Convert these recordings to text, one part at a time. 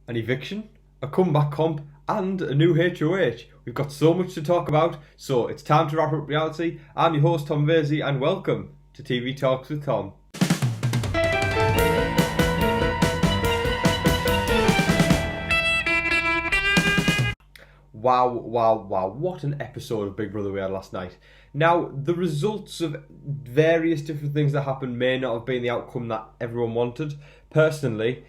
an eviction, a comeback comp, and a new HOH. We've got so much to talk about, so it's time to wrap up reality. I'm your host, Tom Versey, and welcome to TV Talks with Tom. Wow, what an episode of Big Brother we had last night. Now, the results of various different things that happened may not have been the outcome that everyone wanted. Personally,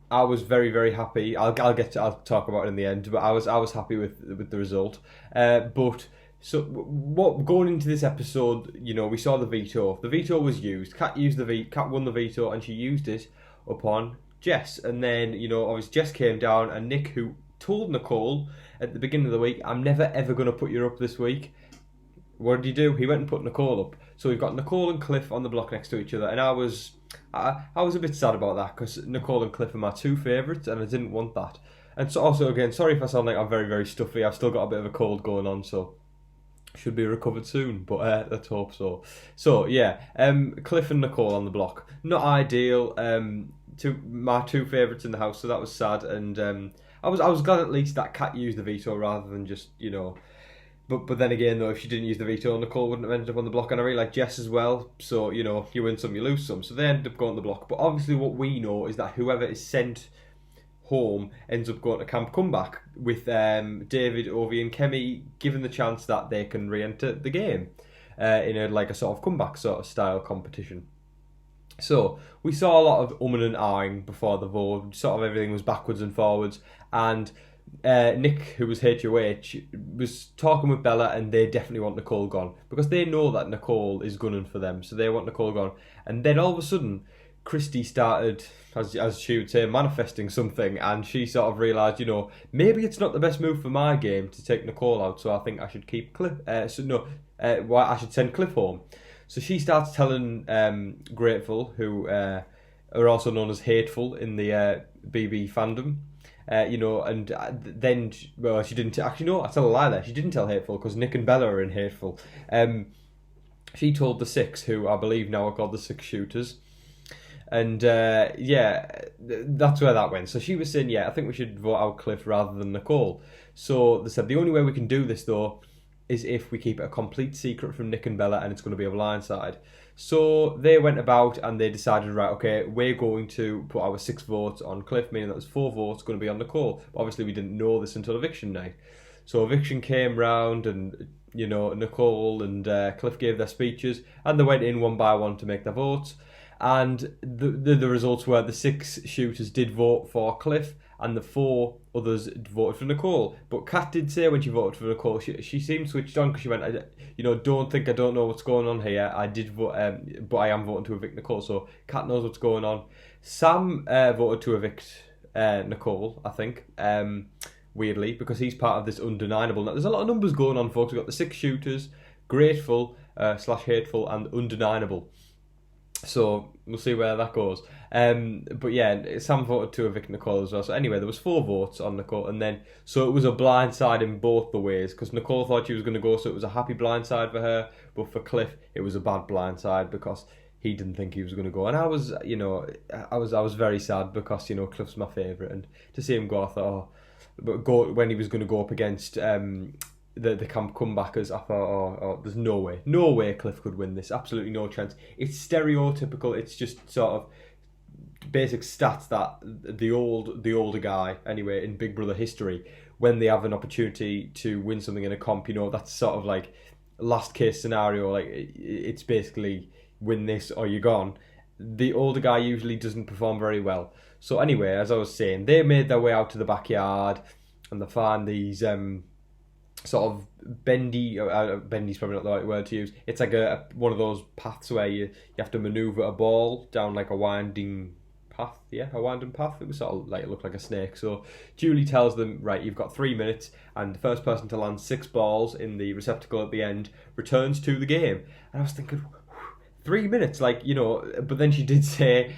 I was very happy. I'll talk about it in the end, but I was happy with the result. But so what going into this episode, we saw the veto. The veto was used. Kat won the veto, and she used it upon Jess. And then obviously Jess came down, and Nick, who told Nicole at the beginning of the week, I'm never ever going to put you up this week. What did he do? He went and put Nicole up. So we've got Nicole and Cliff on the block next to each other, and I was a bit sad about that because Nicole and Cliff are my two favourites, and I didn't want that. And so also, again, sorry if I sound like I'm very stuffy. I've still got a bit of a cold going on, so should be recovered soon, but let's hope so. So yeah, Cliff and Nicole on the block, not ideal. My two favourites in the house, so that was sad, and I was glad at least that Kat used the veto rather than just But then again, though, if she didn't use the veto, Nicole wouldn't have ended up on the block, and I really like Jess as well. So you win some, you lose some. So they ended up going on the block. But obviously, what we know is that whoever is sent home ends up going to Camp Comeback with David, Ovi, and Kemi given the chance that they can re-enter the game in a sort of comeback sort of style competition. So we saw a lot of and ahhing before the vote. Sort of everything was backwards and forwards, and Nick, who was HOH, was talking with Bella, and they definitely want Nicole gone because they know that Nicole is gunning for them, so they want Nicole gone. And then all of a sudden, Christy started, as she would say, manifesting something, and she sort of realised, maybe it's not the best move for my game to take Nicole out, so I think I should keep Cliff. I should send Cliff home. So she starts telling Grateful, who are also known as Hateful in the BB fandom. And then, well, she didn't actually. No, I tell a lie there. She didn't tell Hateful because Nick and Bella are in Hateful. She told the six, who I believe now are called the Six Shooters, and that's where that went. So she was saying, I think we should vote out Cliff rather than Nicole. So they said the only way we can do this though is if we keep it a complete secret from Nick and Bella, and it's going to be a blindside. So they went about and they decided, right, okay, we're going to put our 6 votes on Cliff, meaning that there's 4 votes going to be on Nicole. But obviously, we didn't know this until eviction night. So eviction came round, and Nicole and Cliff gave their speeches, and they went in one by one to make their votes. And the results were the 6 shooters did vote for Cliff, and the 4 others voted for Nicole. But Kat did say when she voted for Nicole, she seemed switched on because she went, don't think I don't know what's going on here. I did vote, but I am voting to evict Nicole. So Kat knows what's going on. Sam voted to evict Nicole, I think, weirdly, because he's part of this undeniable. Now, there's a lot of numbers going on, folks. We've got the 6 shooters, Grateful / Hateful, and Undeniable. So we'll see where that goes. But yeah, Sam voted to evict Nicole as well. So anyway, there was 4 votes on Nicole, and then so it was a blindside in both the ways because Nicole thought she was going to go, so it was a happy blindside for her. But for Cliff, it was a bad blindside because he didn't think he was going to go. And I was, I was very sad because Cliff's my favourite, and to see him go, I thought, but go when he was going to go up against the Camp Comebackers, I thought, there's no way Cliff could win this. Absolutely no chance. It's stereotypical. It's just sort of basic stats that the older guy, anyway, in Big Brother history, when they have an opportunity to win something in a comp, that's sort of like last case scenario. Like it's basically win this or you're gone. The older guy usually doesn't perform very well. So anyway, as I was saying, they made their way out to the backyard, and they find these sort of bendy's probably not the right word to use. It's like one of those paths where you have to manoeuvre a ball down like a winding path. Yeah, a winding path. It was sort of like, it looked like a snake. So Julie tells them, right, you've got 3 minutes, and the first person to land 6 balls in the receptacle at the end returns to the game. And I was thinking, 3 minutes, but then she did say,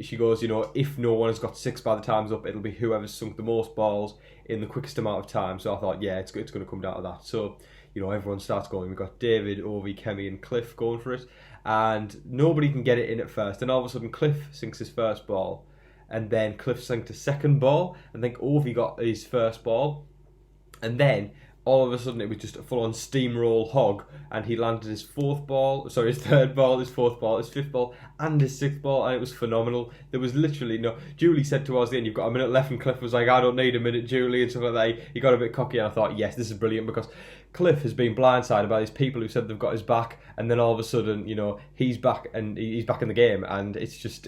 she goes, if no one has got 6 by the time's up, it'll be whoever's sunk the most balls in the quickest amount of time. So I thought, yeah, it's going to come down to that. So, everyone starts going. We've got David, Ovi, Kemi, and Cliff going for it, and nobody can get it in at first. And all of a sudden, Cliff sinks his first ball, and then Cliff sank to second ball, and then Ovi got his first ball, and then all of a sudden it was just a full-on steamroll hog, and he landed his third ball, his fourth ball, his fifth ball, and his sixth ball, and it was phenomenal. There was literally no... Julie said towards the end, you've got a minute left, and Cliff was like, I don't need a minute, Julie, and stuff like that. He got a bit cocky, and I thought, yes, this is brilliant, because Cliff has been blindsided by these people who said they've got his back, and then all of a sudden, he's back, and he's back in the game, and it's just...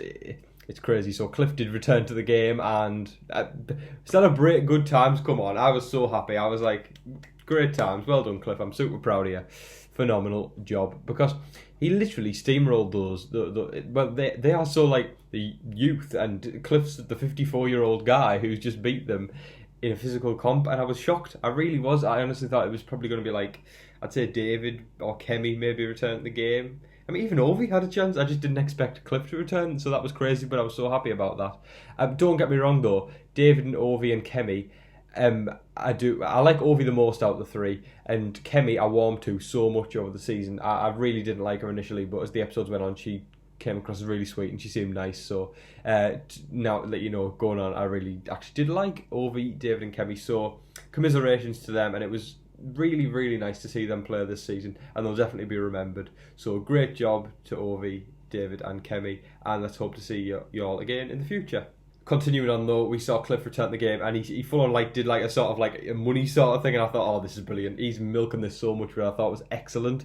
It's crazy. So Cliff did return to the game, and celebrate good times. Come on, I was so happy. I was like, great times. Well done, Cliff. I'm super proud of you. Phenomenal job, because he literally steamrolled those. Well, they are so like the youth, and Cliff's the 54-year-old guy who's just beat them in a physical comp, and I was shocked. I really was. I honestly thought it was probably going to be like, I'd say David or Kemi maybe return to the game. I mean, even Ovi had a chance. I just didn't expect Cliff to return, so that was crazy, but I was so happy about that. Don't get me wrong, though. David and Ovi and Kemi, I like Ovi the most out of the three, and Kemi I warmed to so much over the season. I really didn't like her initially, but as the episodes went on, she came across as really sweet, and she seemed nice, so now that going on, I really actually did like Ovi, David and Kemi, so commiserations to them, and it was really, really nice to see them play this season, and they'll definitely be remembered. So great job to Ovi, David and Kemi, and let's hope to see you all again in the future. Continuing on though, we saw Cliff return to the game, and he full on did a sort of a money sort of thing, and I thought, oh, this is brilliant. He's milking this so much, which I thought was excellent.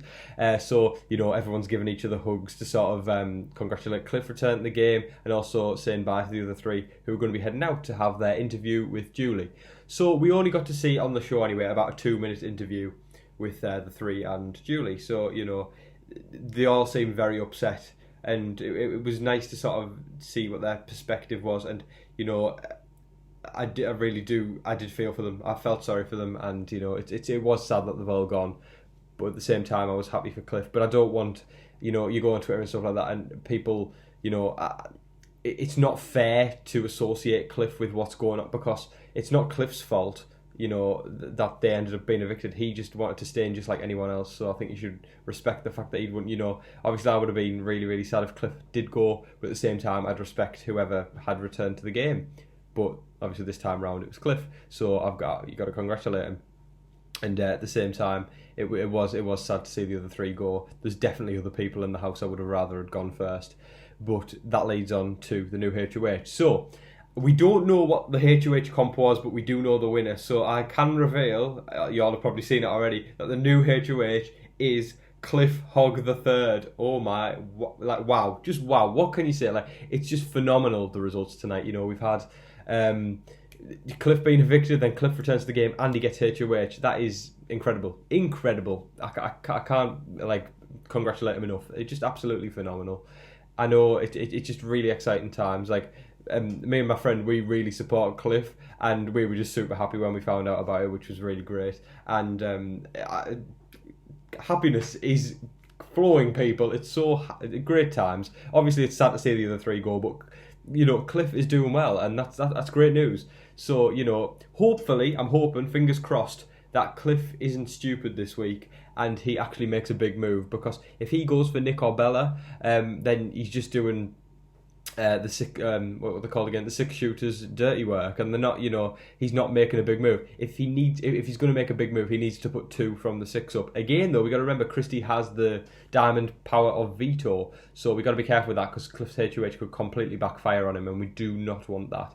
So everyone's giving each other hugs to sort of congratulate Cliff returning to the game, and also saying bye to the other three who are going to be heading out to have their interview with Julie. So we only got to see on the show anyway about a 2-minute interview with the three and Julie. So they all seemed very upset. And it was nice to sort of see what their perspective was, and I did feel for them. I felt sorry for them, and it was sad that they've all gone, but at the same time I was happy for Cliff. But I don't want you go on Twitter and stuff like that, and people it's not fair to associate Cliff with what's going on, because it's not Cliff's fault that they ended up being evicted. He just wanted to stay in just like anyone else, so I think you should respect the fact that he wouldn't, obviously I would have been really, really sad if Cliff did go, but at the same time I'd respect whoever had returned to the game. But obviously this time round it was Cliff, so you got to congratulate him. And at the same time, it was sad to see the other three go. There's definitely other people in the house I would have rather had gone first, but that leads on to the new HOH. So we don't know what the HOH comp was, but we do know the winner. So I can reveal, you all have probably seen it already, that the new HOH is Cliff Hogg the Third. Oh my, wow, just wow. What can you say? It's just phenomenal, the results tonight. We've had Cliff being evicted, then Cliff returns to the game, and he gets HOH. That is incredible. I can't congratulate him enough. It's just absolutely phenomenal. I know it's just really exciting times. Me and my friend, we really support Cliff, and we were just super happy when we found out about it, which was really great. And happiness is flowing, people. It's so great times. Obviously, it's sad to see the other three go, but Cliff is doing well, and that's great news. So hopefully, I'm hoping, fingers crossed, that Cliff isn't stupid this week and he actually makes a big move, because if he goes for Nick or Bella, then he's just doing what were they called again? The 6 shooters dirty work, and they're not. He's not making a big move. If he's going to make a big move, he needs to put 2 from the 6 up. Again, though, we got to remember Christie has the diamond power of veto, so we got to be careful with that, because Cliff's HOH could completely backfire on him, and we do not want that.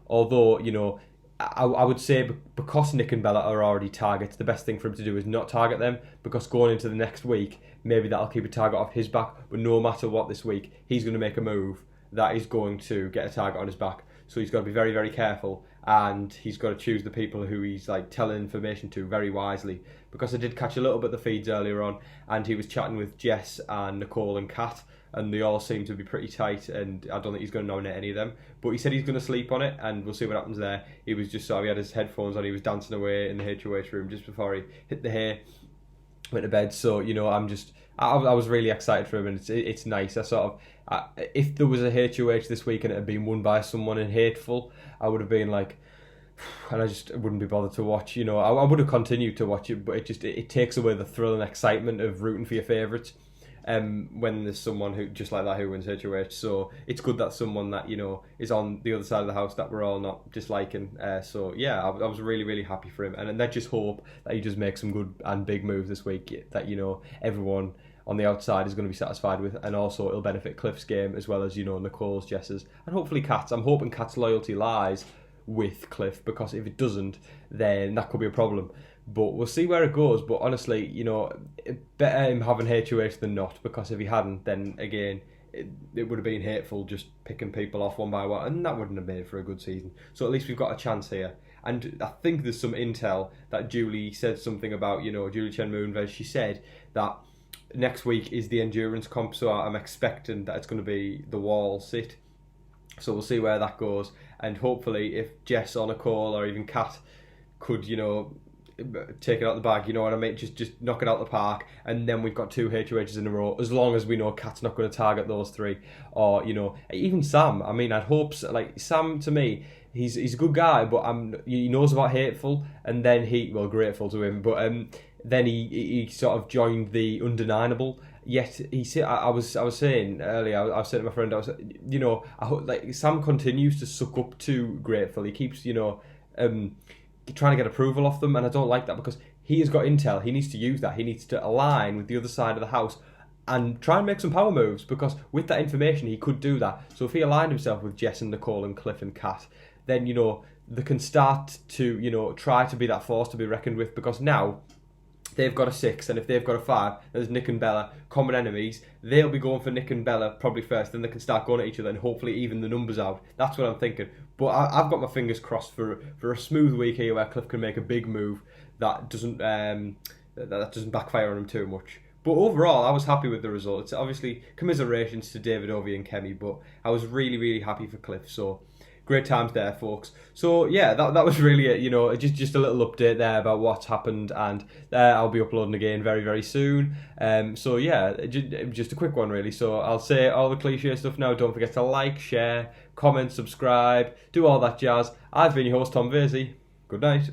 Although I would say, because Nick and Bella are already targets, the best thing for him to do is not target them, because going into the next week, maybe that'll keep a target off his back. But no matter what this week, he's going to make a move that is going to get a target on his back. So he's got to be very, very careful, and he's got to choose the people who he's telling information to very wisely. Because I did catch a little bit of the feeds earlier on, and he was chatting with Jess and Nicole and Kat, and they all seem to be pretty tight, and I don't think he's going to nominate any of them. But he said he's going to sleep on it, and we'll see what happens there. He was just he had his headphones on, he was dancing away in the HOH room just before he hit the hay, went to bed. So I was really excited for him, and it's nice. If there was a HOH this week and it had been won by someone in Hateful, I would have been and I just wouldn't be bothered to watch. I would have continued to watch it, but it takes away the thrill and excitement of rooting for your favourites. when there's someone who just like that who wins HOH. So it's good that someone that is on the other side of the house that we're all not disliking. So yeah, I was really, really happy for him, and I just hope that he does make some good and big moves this week that everyone on the outside is going to be satisfied with, and also it'll benefit Cliff's game as well as Nicole's, Jess's, and hopefully Kat's. I'm hoping Kat's loyalty lies with Cliff, because if it doesn't, then that could be a problem. But we'll see where it goes. But honestly, better him having HOH than not, because if he hadn't, then again, it would have been hateful just picking people off one by one, and that wouldn't have made for a good season. So at least we've got a chance here. And I think there's some intel that Julie said something about, Julie Chen Moonves, she said that next week is the endurance comp, so I'm expecting that it's going to be the wall sit. So we'll see where that goes, and hopefully if Jess or Nicole or even Kat could, take it out the bag, you know what I mean? Just knock it out the park, and then we've got 2 HOHs in a row, as long as we know Kat's not going to target those 3, or even Sam. I mean, I'd hope like Sam, to me, he's a good guy, but he knows about hateful, and then grateful to him, but then he sort of joined the undeniable. Yet I was saying earlier, I was saying to my friend, I hope like Sam continues to suck up to grateful. He keeps trying to get approval off them, and I don't like that, because he has got intel. He needs to use that. He needs to align with the other side of the house and try and make some power moves, because with that information he could do that. So if he aligned himself with Jess and Nicole and Cliff and Kat, then they can start to try to be that force to be reckoned with, because now they've got a 6, and if they've got a 5, there's Nick and Bella, common enemies. They'll be going for Nick and Bella probably first, then they can start going at each other and hopefully even the numbers out. That's what I'm thinking. But I've got my fingers crossed for a smooth week here where Cliff can make a big move that doesn't backfire on him too much. But overall, I was happy with the result. It's obviously commiserations to David, Ovi and Kemi, but I was really, really happy for Cliff. So great times there, folks. So yeah, that was really it. Just a little update there about what's happened, and I'll be uploading again very, very soon. So yeah, just a quick one really. So I'll say all the cliche stuff now. Don't forget to like, share, comment, subscribe, do all that jazz. I've been your host, Tom Vasey. Good night.